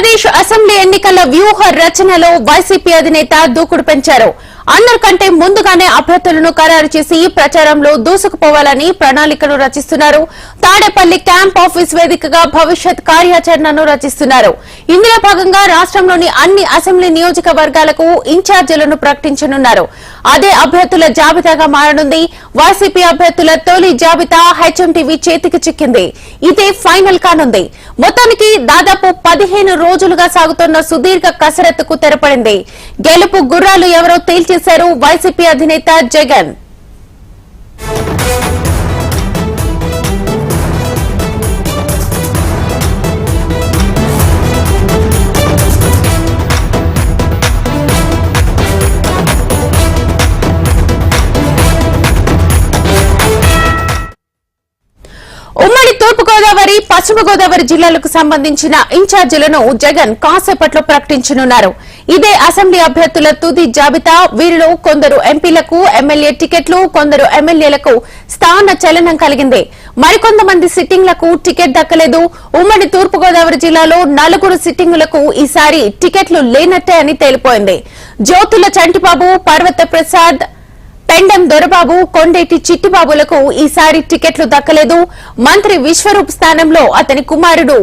Andhra Pradesh assembly ఎన్నికల వ్యూహ రచనలో వైసీపీ అధినేత దూకుడు పెంచారు. అందరికంటే ముందుగానే అభ్యర్థులను ఖరారు చేసి ప్రచారంలో దూసుకుపోవాలని ప్రణాళికను రచిస్తున్నారు. తాడేపల్లి క్యాంప్ ఆఫీస్ వేదికగా భవిష్యత్ కార్యాచరణను రచిస్తున్నారు. ఇందులో భాగంగా రాష్ట్రంలోని అన్ని అసెంబ్లీ నియోజకవర్గాలకు ఇన్ఛార్జీలను ప్రకటించనున్నారు. అదే అభ్యర్థుల జాబితాగా మారనుంది. వైసీపీ అభ్యర్థుల తొలి జాబితా హెచ్ఎంటీవీ చేతికి చిక్కింది. ఇదే ఫైనల్ కానుంది. మొత్తానికి దాదాపు 15 రోజులుగా సాగుతున్న సుదీర్ఘ కసరత్తుకు తెరపడింది. గెలుపు గుర్రాలు ఎవరో తేల్చేశారు వైసీపీ అధినేత జగన్. ఉమ్మడి తూర్పుగోదావరి, పశ్చిమ గోదావరి జిల్లాలకు సంబంధించిన ఇన్ఛార్జీలను జగన్ కాసేపట్లో ప్రకటించనున్నారు. ఇదే అసెంబ్లీ అభ్యర్థుల తుది జాబితా. వీరిలో కొందరు ఎంపీలకు ఎమ్మెల్యే టికెట్లు, కొందరు ఎమ్మెల్యేలకు స్థాన చలనం కలిగింది. మరికొంతమంది సిట్టింగ్లకు టికెట్ దక్కలేదు. ఉమ్మడి తూర్పుగోదావరి జిల్లాలో 4 సిట్టింగులకు ఈసారి టికెట్లు లేనట్టే అని తేలిపోయింది. జ్యోతుల చంటిబాబు, పర్వత ప్రసాద్, పెండం దొరబాబు, కొండేటి చిట్టిబాబులకు ఈసారి టికెట్లు దక్కలేదు. మంత్రి విశ్వరూప్ స్థానంలో అతని కుమారుడు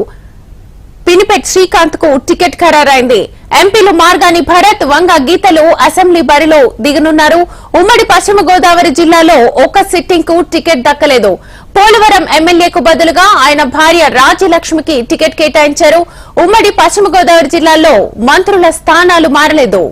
పినిపెట్ శ్రీకాంత్ కు టికెట్ ఖరారైంది. ఎంపీలు మార్గాని భరత్, వంగ గీతలు అసెంబ్లీ బరిలో దిగనున్నారు. ఉమ్మడి పశ్చిమ గోదావరి జిల్లాలో ఒక సిట్టింగ్ కు టికెట్ దక్కలేదు. పోలవరం ఎమ్మెల్యేకు బదులుగా ఆయన భార్య రాజ్యలక్ష్మికి టికెట్ కేటాయించారు. ఉమ్మడి పశ్చిమ గోదావరి జిల్లాలో మంత్రుల స్థానాలు మారలేదు.